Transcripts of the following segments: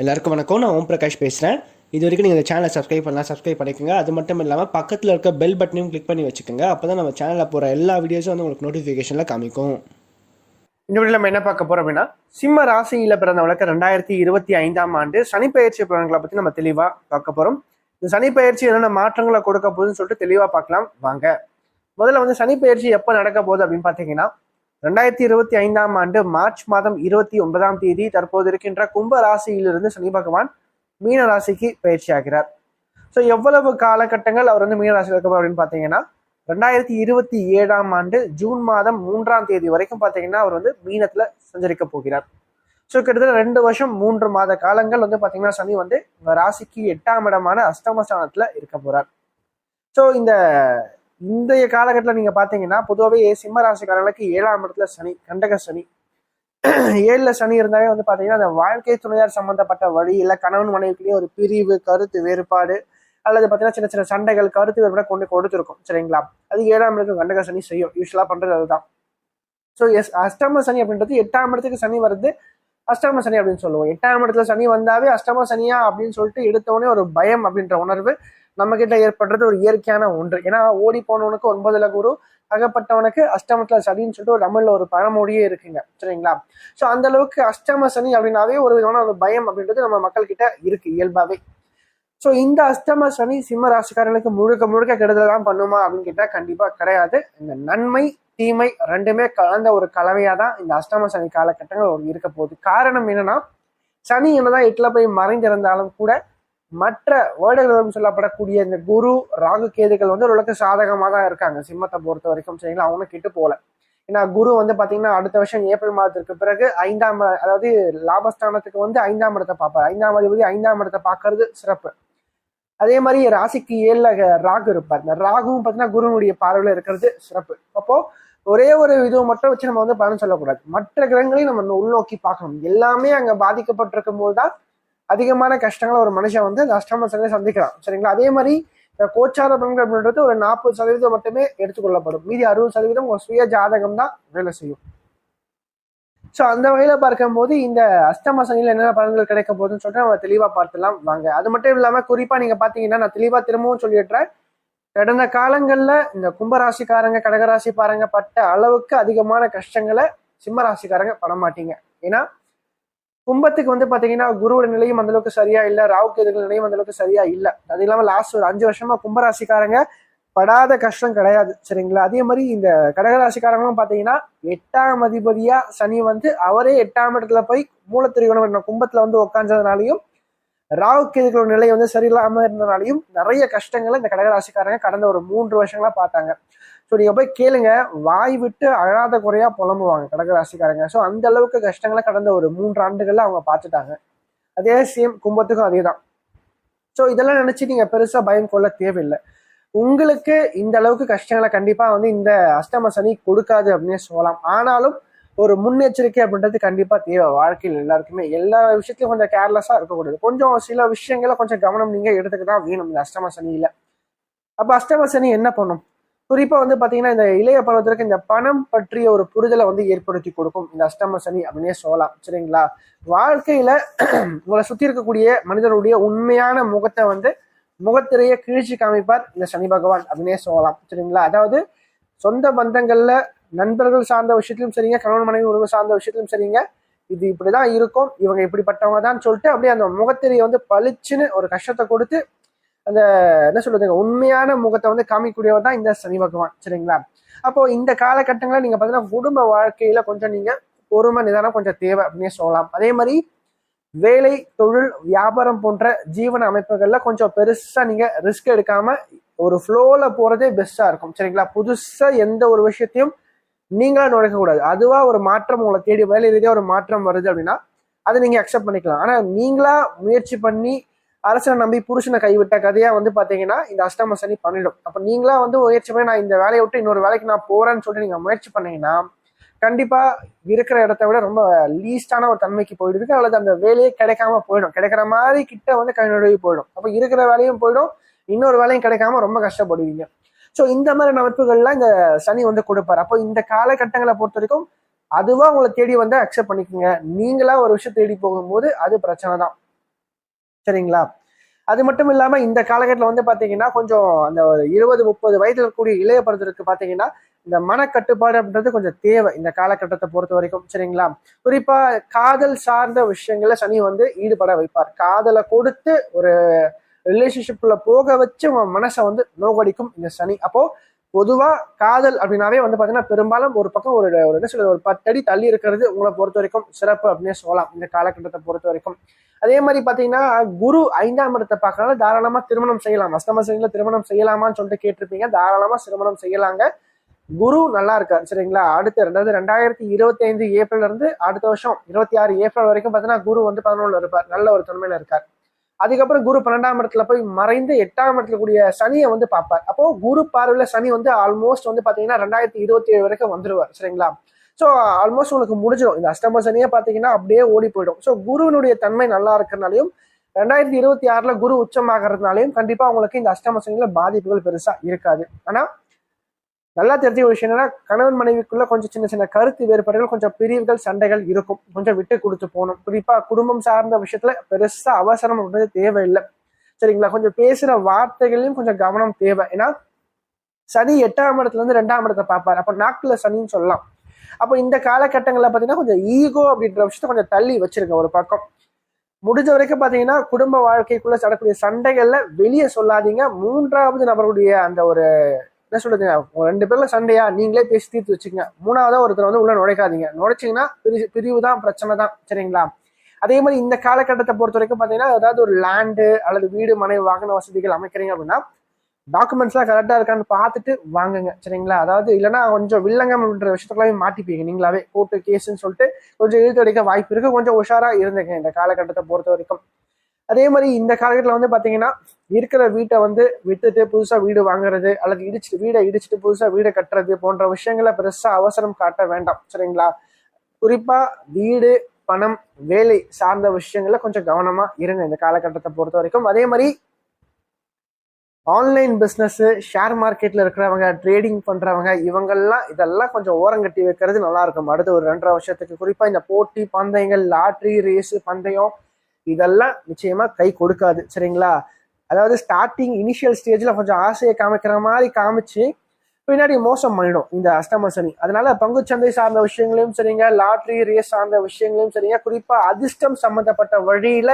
எல்லாருக்கும் வணக்கம். நான் ஓம் பிரகாஷ் பேசுகிறேன். இது வரைக்கும் நீங்கள் இந்த சேனலை சப்ஸ்கிரைப் பண்ணலாம், சப்ஸ்கிரைப் பண்ணிக்கோங்க. அது மட்டும் இல்லாமல் பக்கத்தில் இருக்க பெல் பட்டனையும் கிளிக் பண்ணி வச்சுக்கோங்க. அப்போ தான் நம்ம சேனலில் போகிற எல்லா வீடியோஸும் வந்து உங்களுக்கு நோட்டிஃபிகேஷனில் காமிக்கும். இந்த வீடியோ நம்ம என்ன பார்க்க போறோம் அப்படின்னா, சிம்ம ராசியில பிறந்தவங்களுக்கு 2025ஆம் ஆண்டு சனி பயிற்சி பலன்களை பற்றி நம்ம தெளிவாக பார்க்க போகிறோம். இந்த சனி பயிற்சி என்னென்ன மாற்றங்களை கொடுக்க போகுதுன்னு சொல்லிட்டு தெளிவாக பார்க்கலாம் வாங்க. முதல்ல வந்து சனி பயிற்சி எப்போ நடக்க போகுது அப்படின்னு பார்த்தீங்கன்னா, 2025ஆம் ஆண்டு மார்ச் மாதம் 29ஆம் தேதி தற்போது இருக்கின்ற கும்ப ராசியிலிருந்து சனி பகவான் மீன ராசிக்கு பயிற்சி ஆகிறார். ஸோ எவ்வளவு காலகட்டங்கள் அவர் வந்து மீன ராசியில் இருக்க அப்படின்னு பார்த்தீங்கன்னா, 2027ஆம் ஆண்டு ஜூன் மாதம் 3ஆம் தேதி வரைக்கும் பார்த்தீங்கன்னா அவர் வந்து மீனத்துல சஞ்சரிக்க போகிறார். ஸோ கிட்டத்தட்ட 2 வருஷம் 3 மாத காலங்கள் வந்து பார்த்தீங்கன்னா சனி வந்து ராசிக்கு 8ஆம் இடமான அஷ்டமஸ்தானத்துல இருக்க போறார். ஸோ இன்றைய காலகட்டத்தில் நீங்க பாத்தீங்கன்னா பொதுவாகவே சிம்ம ராசிக்காரர்களுக்கு 7ஆம் இடத்துல சனி, கண்டக சனி. 7ல சனி இருந்தாலே வந்து பாத்தீங்கன்னா அந்த வாழ்க்கை துணையார் சம்பந்தப்பட்ட வழி, இல்லை கணவன் மனைவிக்குள்ளேயே ஒரு பிரிவு, கருத்து வேறுபாடு, அல்லது பார்த்தீங்கன்னா சின்ன சின்ன சண்டைகள், கருத்து வேறுபாடு கொண்டு கொடுத்துருக்கும். சரிங்களா? அது 7ஆம் இடத்துக்கு கண்டக சனி செய்யும். யூஸ்வலா பண்றது அதுதான். ஸோ அஷ்டம சனி அப்படின்றது 8ஆம் இடத்துக்கு சனி வருது, அஷ்டம சனி அப்படின்னு சொல்லுவோம். 8ஆம் இடத்துல சனி வந்தாவே அஷ்டம சனியா அப்படின்னு சொல்லிட்டு எடுத்தவொடனே ஒரு பயம் அப்படின்ற உணர்வு நம்ம கிட்ட ஏற்படுறது ஒரு இயற்கையான ஒன்று. ஏன்னா ஓடி போனவனுக்கு 9ல குரு, அகப்பட்டவனுக்கு அஷ்டமத்துல சனின்னு சொல்லிட்டு ஒரு தமிழ்ல ஒரு பழமொழியே இருக்குங்க. சரிங்களா? ஸோ அந்த அளவுக்கு அஷ்டம சனி அப்படின்னாவே ஒரு விதமான ஒரு பயம் அப்படின்றது நம்ம மக்கள் கிட்ட இருக்கு இயல்பாவே. ஸோ இந்த அஷ்டம சனி சிம்ம ராசிக்காரர்களுக்கு முழுக்க முழுக்க கெடுதல் தான் பண்ணுமா அப்படின்னு கேட்டா கண்டிப்பா கிடையாது. இந்த நன்மை தீமை ரெண்டுமே கலந்த ஒரு கலவையா தான் இந்த அஷ்டம சனி காலகட்டங்கள் இருக்க போகுது. காரணம் என்னன்னா, சனி என்னதான் 8ல போய் மறைந்திருந்தாலும் கூட மற்ற வேர்டுகளும் சொல்லப்படக்கூடிய இந்த குரு, ராகு, கேதுகள் வந்து ஓரளவுக்கு சாதகமாக தான் இருக்காங்க சிம்மத்தை பொறுத்த வரைக்கும். சரிங்களா? அவனும் கிட்டு போல. ஏன்னா குரு வந்து பாத்தீங்கன்னா அடுத்த வருஷம் ஏப்ரல் மாதத்திற்கு பிறகு 5ஆம், அதாவது லாபஸ்தானத்துக்கு வந்து 5ஆம் இடத்தை பார்ப்பார். 5ஆம் அதிபதி 5ஆம் இடத்தை பார்க்கறது சிறப்பு. அதே மாதிரி ராசிக்கு 7ல ராகு இருப்பார். இந்த ராகுவும் பார்த்தீங்கன்னா குருனுடைய பார்வையில இருக்கிறது சிறப்பு. அப்போ ஒரே ஒரு இதுவும் மட்டும் வச்சு நம்ம வந்து பலன் சொல்லக்கூடாது. மற்ற கிரகங்களையும் நம்ம உள்நோக்கி பார்க்கணும். எல்லாமே அங்க பாதிக்கப்பட்டிருக்கும் போதுதான் அதிகமான கஷ்டங்களை ஒரு மனுஷன் வந்து அந்த அஷ்டம சனியை சந்திக்கிறான். சரிங்களா? அதே மாதிரி இந்த கோச்சார பலன்கள் அப்படின்றது ஒரு 40% மட்டுமே எடுத்துக்கொள்ளப்படும். மீதி 60% உங்க சுய ஜாதகம் தான் வேலை செய்யும். ஸோ அந்த வகையில பார்க்கும்போது இந்த அஷ்டம சனியில் என்னென்ன பலன்கள் கிடைக்க போகுதுன்னு சொல்லிட்டு நம்ம தெளிவா பார்த்துலாம் வாங்க. அது மட்டும் இல்லாம குறிப்பா நீங்க பாத்தீங்கன்னா, நான் தெளிவா திரும்பவும் சொல்லிடுறேன், கடந்த காலங்கள்ல இந்த கும்பராசிக்காரங்க, கடகராசி பாருங்க பட்ட அளவுக்கு அதிகமான கஷ்டங்களை சிம்ம ராசிக்காரங்க பட மாட்டீங்க. ஏன்னா கும்பத்துக்கு வந்து பாத்தீங்கன்னா குருவோட நிலையும் அந்த அளவுக்கு சரியா இல்லை, ராகு கேதுகள் நிலையும் அந்த அளவுக்கு சரியா இல்லை. அது இல்லாம லாஸ்ட் ஒரு 5 வருஷமா கும்பராசிக்காரங்க படாத கஷ்டம் கிடையாது. சரிங்களா? அதே மாதிரி இந்த கடகராசிக்காரங்களும் பாத்தீங்கன்னா 8ஆம் அதிபதியா சனி வந்து அவரே 8ஆம் இடத்துல போய் மூலத்திரிகோணம் கும்பத்துல வந்து உட்கார்ந்ததுனாலையும், ராகு கேதுகளோட நிலை வந்து சரியில்லாம இருந்ததுனாலையும் நிறைய கஷ்டங்களை இந்த கடகராசிக்காரங்க கடந்த ஒரு 3 வருஷங்களா பார்த்தாங்க. ஸோ நீங்க போய் கேளுங்க, வாய் விட்டு அழாத குறையா புலம்புவாங்க கடகராசிக்காரங்க. ஸோ அந்த அளவுக்கு கஷ்டங்களை கடந்த ஒரு 3 ஆண்டுகள்ல அவங்க பார்த்துட்டாங்க. அதே சேம் கும்பத்துக்கும் அதே தான். ஸோ இதெல்லாம் நினைச்சு நீங்க பெருசா பயம் கொள்ள தேவையில்லை. உங்களுக்கு இந்த அளவுக்கு கஷ்டங்களை கண்டிப்பா வந்து இந்த அஷ்டம சனி கொடுக்காது அப்படின்னு சொல்லலாம். ஆனாலும் ஒரு முன்னெச்சரிக்கை அப்படின்றது கண்டிப்பா தேவை வாழ்க்கையில் எல்லாருக்குமே. எல்லா விஷயத்தையும் கொஞ்சம் கேர்லெஸ்ஸா இருக்கக்கூடாது. கொஞ்சம் சில விஷயங்களை கொஞ்சம் கவனம் நீங்க எடுத்துக்க தான் வேணும் இந்த அஷ்டம சனியில. அப்ப அஷ்டம சனி என்ன பண்ணும்? குறிப்பா வந்து பாத்தீங்கன்னா இந்த இளைய பருவத்திற்கு இந்த பணம் பற்றிய ஒரு புரிதலை வந்து ஏற்படுத்தி கொடுக்கும் இந்த அஷ்டம சனி அப்படின்னே சொல்லலாம். சரிங்களா? வாழ்க்கையில உங்களை சுத்தி இருக்கக்கூடிய மனிதனுடைய உண்மையான முகத்தை வந்து முகத்திரைய கிழிச்சு காமிப்பார் இந்த சனி பகவான் அப்படின்னே சொல்லலாம். சரிங்களா? அதாவது சொந்த பந்தங்கள்ல, நண்பர்கள் சார்ந்த விஷயத்திலும் சரிங்க, கணவன் மனைவி உறவு சார்ந்த விஷயத்திலும் சரிங்க, இது இப்படிதான் இருக்கும், இவங்க இப்படிப்பட்டவங்க தான் சொல்லிட்டு அப்படியே அந்த முகத்திரையை வந்து பளிச்சுன்னு ஒரு கஷ்டத்தை கொடுத்து அந்த என்ன சொல்றதுங்க உண்மையான முகத்தை வந்து காமிக்கக்கூடியவர் தான் இந்த சனி பகவான். சரிங்களா? அப்போ இந்த காலகட்டங்களை நீங்க பாத்தீங்கன்னா குடும்ப வாழ்க்கையில கொஞ்சம் நீங்க பொறுமை நிதானம் கொஞ்சம் தேவை அப்படின்னே சொல்லலாம். அதே மாதிரி வேலை, தொழில், வியாபாரம் போன்ற ஜீவன அமைப்புகள்ல கொஞ்சம் பெருசா நீங்க ரிஸ்க் எடுக்காம ஒரு ஃப்ளோல போறதே பெஸ்டா இருக்கும். சரிங்களா? புதுசா எந்த ஒரு விஷயத்தையும் நீங்களா நுழைக்க கூடாது. அதுவா ஒரு மாற்றம் உங்களை தேடி வேலை ரீதியா ஒரு மாற்றம் வருது அப்படின்னா அதை நீங்க அக்செப்ட் பண்ணிக்கலாம். ஆனா நீங்களா முயற்சி பண்ணி அரசனை நம்பி புருஷனை கைவிட்ட கதையா வந்து பாத்தீங்கன்னா இந்த அஷ்டம சனி பண்ணிடும். அப்ப நீங்களா வந்து முயற்சி பண்ணி நான் இந்த வேலையை விட்டு இன்னொரு வேலைக்கு நான் போறேன்னு சொல்லிட்டு நீங்க முயற்சி பண்ணீங்கன்னா கண்டிப்பா இருக்கிற இடத்த விட ரொம்ப லீஸ்டான ஒரு தன்மைக்கு போயிடுது, அல்லது அந்த வேலையே கிடைக்காம போயிடும். கிடைக்கிற மாதிரி கிட்ட வந்து கை நழுவி போயிடும். அப்ப இருக்கிற வேலையும் போயிடும், இன்னொரு வேலையும் கிடைக்காம ரொம்ப கஷ்டப்படுவீங்க. ஸோ இந்த மாதிரி அமைப்புகள்லாம் இந்த சனி வந்து கொடுப்பாரு. அப்போ இந்த காலகட்டங்களை பொறுத்த வரைக்கும் அதுவா உங்களை தேடி வந்து அக்செப்ட் பண்ணிக்கோங்க. நீங்களா ஒரு விஷயம் தேடி போகும்போது அது பிரச்சனை தான். சரிங்களா. அது மட்டும் இல்லாம இந்த காலகட்டத்தில் வந்து பாத்தீங்கன்னா கொஞ்சம் அந்த ஒரு 20-30 வயதுல இருக்கக்கூடிய இளைய பருவத்திற்கு பாத்தீங்கன்னா இந்த மனக்கட்டுப்பாடு அப்படின்றது கொஞ்சம் தேவை இந்த காலகட்டத்தை பொறுத்த வரைக்கும், சரிங்களா. குறிப்பா காதல் சார்ந்த விஷயங்கள்ல சனி வந்து ஈடுபட வைப்பார். காதலை கொடுத்து ஒரு ரிலேஷன்ஷிப்ல போக வச்சு உங்க மனசை வந்து நோகடிக்கும் இந்த சனி. அப்போ பொதுவா காதல் அப்படின்னாவே வந்து பாத்தீங்கன்னா பெரும்பாலும் ஒரு பக்கம் ஒரு என்ன சொல்றது ஒரு 10 அடி தள்ளி இருக்கிறது உங்களை பொறுத்த வரைக்கும் சிறப்பு அப்படின்னு சொல்லலாம் இந்த காலகட்டத்தை பொறுத்த வரைக்கும். அதே மாதிரி பாத்தீங்கன்னா குரு 5ஆம் இடத்தை பார்க்கறதுனால தாராளமா திருமணம் செய்யலாம். அஷ்டம சனியில திருமணம் செய்யலாமான்னு சொல்லிட்டு கேட்டிருப்பீங்க. தாராளமா திருமணம் செய்யலாங்க. குரு நல்லா இருக்காரு, சரிங்களா. அடுத்து 2025 ஏப்ரல்ல இருந்து அடுத்த வருஷம் 26 ஏப்ரல் வரைக்கும் பாத்தீங்கன்னா குரு வந்து 11ல இருப்பார், நல்ல ஒரு தன்மையில இருக்கார். அதுக்கப்புறம் குரு 12ஆம் இடத்துல போய் மறைந்து 8ஆம் இடத்துல கூடிய சனியை வந்து பார்ப்பார். அப்போ குரு பார்வையில சனி வந்து ஆல்மோஸ்ட் வந்து பாத்தீங்கன்னா 2027 வரைக்கும் வந்துருவார், சரிங்களா. ஸோ ஆல்மோஸ்ட் உங்களுக்கு முடிஞ்சிடும். இந்த அஷ்டம சனியை பாத்தீங்கன்னா அப்படியே ஓடி போயிடும். ஸோ குருவினுடைய தன்மை நல்லா இருக்கிறனாலையும் 2026ல குரு உச்சமாகறதுனாலையும் கண்டிப்பா உங்களுக்கு இந்த அஷ்டம சனியில பாதிப்புகள் பெருசா இருக்காது. ஆனா நல்லா தெரிஞ்ச ஒரு விஷயம் என்னன்னா கணவன் மனைவிக்குள்ள கொஞ்சம் சின்ன சின்ன கருத்து வேறுபாடுகள், கொஞ்சம் பிரிவுகள், சண்டைகள் இருக்கும். கொஞ்சம் விட்டு கொடுத்து போகணும். குறிப்பா குடும்பம் சார்ந்த விஷயத்துல பெருசா அவசரம் அப்படின்றது தேவையில்லை, சரிங்களா. கொஞ்சம் பேசுற வார்த்தைகளையும் கொஞ்சம் கவனம் தேவை. ஏன்னா சனி 8ஆம் இடத்துல இருந்து 2ஆம் இடத்தை பார்ப்பாரு. அப்ப நாக்குல சனின்னு சொல்லலாம். அப்போ இந்த காலகட்டங்களில் பாத்தீங்கன்னா கொஞ்சம் ஈகோ அப்படின்ற விஷயத்த கொஞ்சம் தள்ளி வச்சிருக்க ஒரு பக்கம். முடிஞ்ச வரைக்கும் பாத்தீங்கன்னா குடும்ப வாழ்க்கைக்குள்ள நடக்கக்கூடிய சண்டைகள்ல வெளியே சொல்லாதீங்க. 3வது நபருடைய அந்த ஒரு என்ன சொல்றது 2 பேர்ல சண்டையா நீங்களே பேசி தீர்த்து வச்சுக்கங்க. 3வதா ஒருத்தர் வந்து உள்ள நுழைக்காதீங்க. நுழைச்சிங்கன்னா பிரிவு தான், பிரச்சனை தான், சரிங்களா. அதே மாதிரி இந்த காலகட்டத்தை பொறுத்த வரைக்கும் பாத்தீங்கன்னா ஏதாவது ஒரு லேண்டு அல்லது வீடு மனை வாகன வசதிகள் அமைக்கிறீங்க அப்படின்னா டாக்குமெண்ட்ஸ்லாம் கரெக்டா இருக்கான்னு பார்த்துட்டு வாங்குங்க, சரிங்களா. அதாவது இல்லைன்னா கொஞ்சம் வில்லங்கம் அப்படின்ற விஷயத்துக்குள்ளாவே மாட்டிப்பீங்க நீங்களாவே. கோர்ட்டு கேஸ்ன்னு சொல்லிட்டு கொஞ்சம் இழுத்து அடிக்க வாய்ப்பு இருக்கு. கொஞ்சம் உஷாரா இருந்துங்க இந்த காலகட்டத்தை பொறுத்த வரைக்கும். அதே மாதிரி இந்த காலகட்டத்தில் வந்து பாத்தீங்கன்னா இருக்கிற வீட்டை வந்து விட்டுட்டு புதுசா வீடு வாங்குறது அல்லது வீடை இடிச்சுட்டு புதுசா வீடை கட்டுறது போன்ற விஷயங்களை பெருசா அவசரம் காட்ட வேண்டாம், சரிங்களா. குறிப்பா வீடு, பணம், வேலை சார்ந்த விஷயங்கள்ல கொஞ்சம் கவனமா இருங்க இந்த காலகட்டத்தை பொறுத்த வரைக்கும். அதே மாதிரி ஆன்லைன் பிஸ்னஸ், ஷேர் மார்க்கெட்ல இருக்கிறவங்க, ட்ரேடிங் பண்றவங்க, இவங்கெல்லாம் இதெல்லாம் கொஞ்சம் ஓரங்கட்டி வைக்கிறது நல்லா இருக்கும் அடுத்த ஒரு 2.5 வருஷத்துக்கு. குறிப்பா இந்த போட்டி பந்தயங்கள், லாட்ரி ரேஸ், பந்தயம் இதெல்லாம் நிச்சயமா கை கொடுக்காது, சரிங்களா. அதாவது ஸ்டார்டிங் இனிஷியல் ஸ்டேஜ்ல கொஞ்சம் ஆசையை காமிக்கிற மாதிரி காமிச்சு பின்னாடி மோசம் பண்ணிடும் இந்த அஷ்டம சனி. அதனால பங்குச்சந்தை சார்ந்த விஷயங்களையும் சரிங்க, லாட்ரி ரேஸ் சார்ந்த விஷயங்களையும் சரிங்க, குறிப்பா அதிர்ஷ்டம் சம்பந்தப்பட்ட வழியில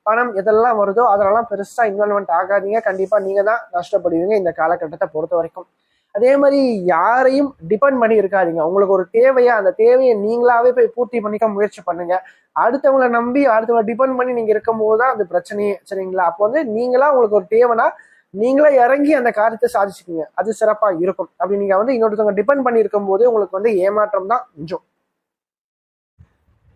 பணம் எதெல்லாம் வருதோ அதெல்லாம் பெருசா இன்வால்மெண்ட் ஆகாதீங்க. கண்டிப்பா நீங்க தான் நஷ்டப்படுவீங்க இந்த காலகட்டத்தை பொறுத்த வரைக்கும். அதே மாதிரி யாரையும் டிபெண்ட் பண்ணி இருக்காதீங்க. உங்களுக்கு ஒரு தேவையா அந்த தேவையை நீங்களாவே போய் பூர்த்தி பண்ணிக்க முயற்சி பண்ணுங்க. அடுத்தவங்களை நம்பி அடுத்தவங்களை டிபெண்ட் பண்ணி நீங்க இருக்கும் போதுதான் அது பிரச்சனையே, சரிங்களா. அப்போ வந்து நீங்களா உங்களுக்கு ஒரு தேவைனா நீங்களே இறங்கி அந்த காரியத்தை சாதிச்சுக்கீங்க, அது சிறப்பா இருக்கும். அப்படி நீங்க வந்து இன்னொருத்தவங்க டிபெண்ட் பண்ணி இருக்கும் போது உங்களுக்கு வந்து ஏமாற்றம் தான் கொஞ்சம்.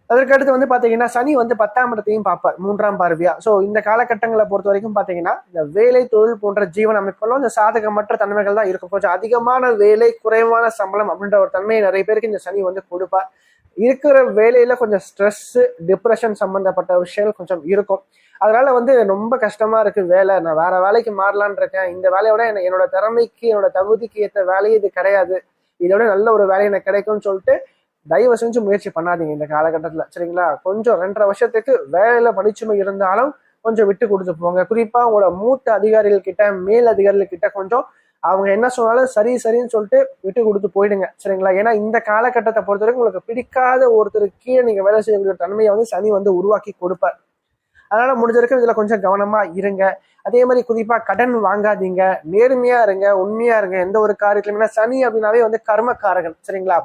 அதற்கடுத்து வந்து பாத்தீங்கன்னா சனி வந்து 10ஆம் இடத்தையும் பார்ப்பார் 3ஆம் பார்வையா. ஸோ இந்த காலகட்டங்களை பொறுத்த வரைக்கும் பாத்தீங்கன்னா இந்த வேலை, தொழில் போன்ற ஜீவன அமைப்புகளும் இந்த சாதகமற்ற தன்மைகள் தான் இருக்கும். கொஞ்சம் அதிகமான வேலை, குறைவான சம்பளம் அப்படின்ற ஒரு தன்மையை நிறைய பேருக்கு இந்த சனி வந்து கொடுப்பார். இருக்கிற வேலையில கொஞ்சம் ஸ்ட்ரெஸ், டிப்ரெஷன் சம்பந்தப்பட்ட விஷயங்கள் கொஞ்சம் இருக்கும். அதனால வந்து ரொம்ப கஷ்டமா இருக்கு வேலை, நான் வேற வேலைக்கு மாறலான் இருக்கேன், இந்த வேலையோட என்னோட திறமைக்கு என்னோட தகுதிக்கு ஏற்ற வேலையே இது கிடையாது, இதோட நல்ல ஒரு வேலை எனக்கு கிடைக்கும்னு சொல்லிட்டு தயவு செஞ்சு முயற்சி பண்ணாதீங்க இந்த காலகட்டத்துல, சரிங்களா. கொஞ்சம் 2.5 வருஷத்துக்கு வேலையில பணிச்சுமை இருந்தாலும் கொஞ்சம் விட்டு கொடுத்து போங்க. குறிப்பா உங்களோட மூத்த அதிகாரிகள் கிட்ட, மேல் அதிகாரிகள் கிட்ட கொஞ்சம் அவங்க என்ன சொன்னாலும் சரி சரின்னு சொல்லிட்டு விட்டு கொடுத்து போயிடுங்க, சரிங்களா. ஏன்னா இந்த காலகட்டத்தை பொறுத்த வரைக்கும் உங்களுக்கு பிடிக்காத ஒருத்தருக்கு கீழே நீங்க வேலை செய்யக்கூடிய தன்மையை வந்து சனி வந்து உருவாக்கி கொடுப்பார். அதனால முடிஞ்ச வரைக்கும் இதுல கொஞ்சம் கவனமா இருங்க. அதே மாதிரி குறிப்பா கடன் வாங்காதீங்க, நேர்மையா இருங்க, உண்மையா இருங்க எந்த ஒரு காரியத்திலுமே. சனி அப்படின்னாவே வந்து கர்மக்காரகன், சரிங்களா.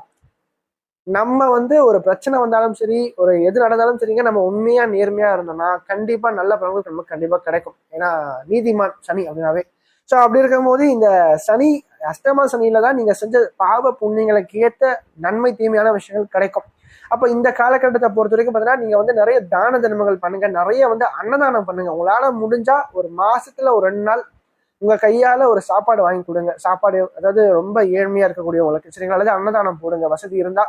நம்ம வந்து ஒரு பிரச்சனை வந்தாலும் சரி, ஒரு எது நடந்தாலும் சரிங்க, நம்ம உண்மையா நேர்மையா இருந்தோம்னா கண்டிப்பா நல்ல பலன்கள் நமக்கு கண்டிப்பா கிடைக்கும். ஏன்னா நீதிமான் சனி அப்படின்னாவே. ஸோ அப்படி இருக்கும் போது இந்த சனி அஷ்டம சனியில தான் நீங்க செஞ்ச பாவ புண்ணியங்களுக்கு ஏற்ற நன்மை தீமையான விஷயங்கள் கிடைக்கும். அப்ப இந்த காலகட்டத்தை பொறுத்த வரைக்கும் பார்த்தீங்கன்னா நீங்க வந்து நிறைய தான தர்மங்கள் பண்ணுங்க, நிறைய வந்து அன்னதானம் பண்ணுங்க. உங்களால முடிஞ்சா ஒரு மாசத்துல ஒரு 2 நாள் உங்க கையால ஒரு சாப்பாடு வாங்கி கொடுங்க. சாப்பாடு அதாவது ரொம்ப ஏழ்மையா இருக்கக்கூடியவங்களுக்கு, சரிங்களா. அல்லது அன்னதானம் போடுங்க வசதி இருந்தா,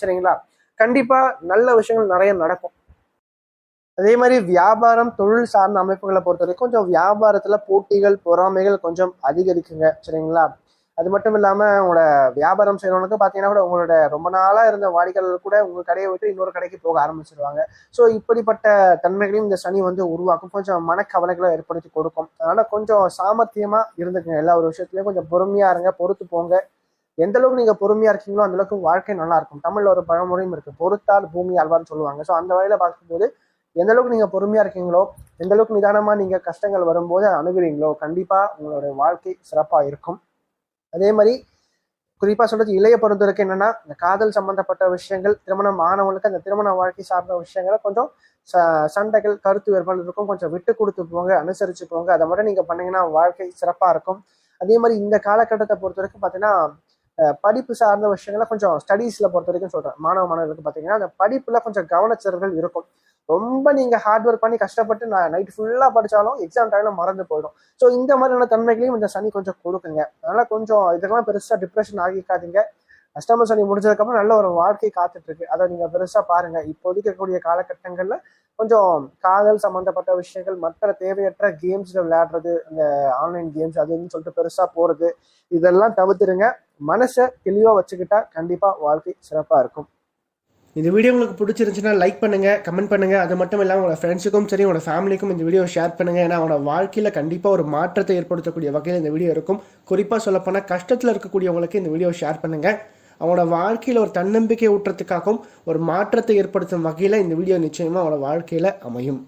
சரிங்களா. கண்டிப்பா நல்ல விஷயங்கள் நிறைய நடக்கும். அதே மாதிரி வியாபாரம், தொழில் சார்ந்த அமைப்புகளை பொறுத்த வரைக்கும் கொஞ்சம் வியாபாரத்துல போட்டிகள், பொறாமைகள் கொஞ்சம் அதிகரிக்குங்க, சரிங்களா. அது மட்டும் இல்லாமல் உங்களோட வியாபாரம் செய்கிறவனுக்கு பார்த்தீங்கன்னா கூட உங்களோட ரொம்ப நாளாக இருந்த வாடிக்கையாளர்கள் கூட உங்கள் கடையை விட்டு இன்னொரு கடைக்கு போக ஆரம்பிச்சிருவாங்க. ஸோ இப்படிப்பட்ட தன்மைகளையும் இந்த சனி வந்து உருவாக்கும். கொஞ்சம் மனக்கவலைகளை ஏற்படுத்தி கொடுக்கும். அதனால கொஞ்சம் சாமர்த்தியமாக இருந்துக்குங்க. எல்லா ஒரு விஷயத்துலையும் கொஞ்சம் பொறுமையாக இருங்க, பொறுத்து போங்க. எந்த அளவுக்கு நீங்க பொறுமையா இருக்கீங்களோ அந்த அளவுக்கு வாழ்க்கை நல்லா இருக்கும். தமிழ்ல ஒரு பழமொழியும் இருக்கு, பொறுத்தால் பூமி ஆழ்வார்னு சொல்லுவாங்க. ஸோ அந்த வகையில பார்க்கும்போது எந்த அளவுக்கு நீங்க பொறுமையா இருக்கீங்களோ, எந்த அளவுக்கு நிதானமா நீங்க கஷ்டங்கள் வரும்போது அதை அணுகுறீங்களோ, கண்டிப்பா உங்களுடைய வாழ்க்கை சிறப்பா இருக்கும். அதே மாதிரி குறிப்பா சொல்றது இளைய பொறுத்தவரைக்கும் என்னன்னா, இந்த காதல் சம்பந்தப்பட்ட விஷயங்கள், திருமணம் ஆனவங்களுக்கு அந்த திருமண வாழ்க்கை சார்ந்த விஷயங்களை கொஞ்சம் சண்டைகள், கருத்து வேறுபாடு இருக்கும். கொஞ்சம் விட்டு கொடுத்து போங்க, அனுசரிச்சு போங்க. அதை மட்டும் நீங்க பண்ணீங்கன்னா வாழ்க்கை சிறப்பா இருக்கும். அதே மாதிரி இந்த காலகட்டத்தை பொறுத்த வரைக்கும் பார்த்தீங்கன்னா, படிப்பு சார்ந்த விஷயங்களை கொஞ்சம் ஸ்டடீஸ்ல பொறுத்த வரைக்கும் சொல்றேன், மாணவர்களுக்கு பார்த்தீங்கன்னா அந்த படிப்புல கொஞ்சம் கவனச்சிறர்கள் இருக்கும். ரொம்ப நீங்க ஹார்ட் ஒர்க் பண்ணி கஷ்டப்பட்டு நான் நைட் ஃபுல்லா படிச்சாலும் எக்ஸாம் டைம்ல மறந்து போயிடும். ஸோ இந்த மாதிரியான தன்மைகளையும் இந்த சனி கொஞ்சம் கொடுக்குங்க. அதனால கொஞ்சம் இதெல்லாம் பெருசா டிப்ரெஷன் ஆகிக்காதீங்க. அஷ்டம சனி முடிஞ்சதுக்கப்புறம் நல்ல ஒரு வாழ்க்கை காத்துட்டு இருக்கு. அதை நீங்க பெருசா பாருங்க. இப்போதைக்கு இருக்கக்கூடிய காலகட்டங்கள்ல கொஞ்சம் காதல் சம்பந்தப்பட்ட விஷயங்கள், மற்ற தேவையற்ற கேம்ஸ்ல விளையாடுறது, அந்த ஆன்லைன் கேம்ஸ் அதுன்னு சொல்லிட்டு பெருசா போறது, இதெல்லாம் தவிர்த்துருங்க. மனசை தெளிவா வச்சுக்கிட்டா கண்டிப்பா வாழ்க்கை சிறப்பா இருக்கும். இந்த வீடியோ உங்களுக்கு பிடிச்சிருந்துச்சுன்னா லைக் பண்ணுங்க, கமெண்ட் பண்ணுங்க. அது மட்டும் இல்லாமல் உங்களோட ஃப்ரெண்ட்ஸுக்கும் சரி, உங்களோட ஃபேமிலிக்கும் இந்த வீடியோ ஷேர் பண்ணுங்க. ஏன்னா அவனோட வாழ்க்கையில் கண்டிப்பாக ஒரு மாற்றத்தை ஏற்படுத்தக்கூடிய வகையில் இந்த வீடியோ இருக்கும். குறிப்பாக சொல்லப்போனால் கஷ்டத்தில் இருக்கக்கூடியவங்களுக்கு இந்த வீடியோ ஷேர் பண்ணுங்க. அவனோட வாழ்க்கையில் ஒரு தன்னம்பிக்கை ஊட்டுறதுக்காகவும் ஒரு மாற்றத்தை ஏற்படுத்தும் வகையில் இந்த வீடியோ நிச்சயமாக அவனோட வாழ்க்கையில் அமையும்.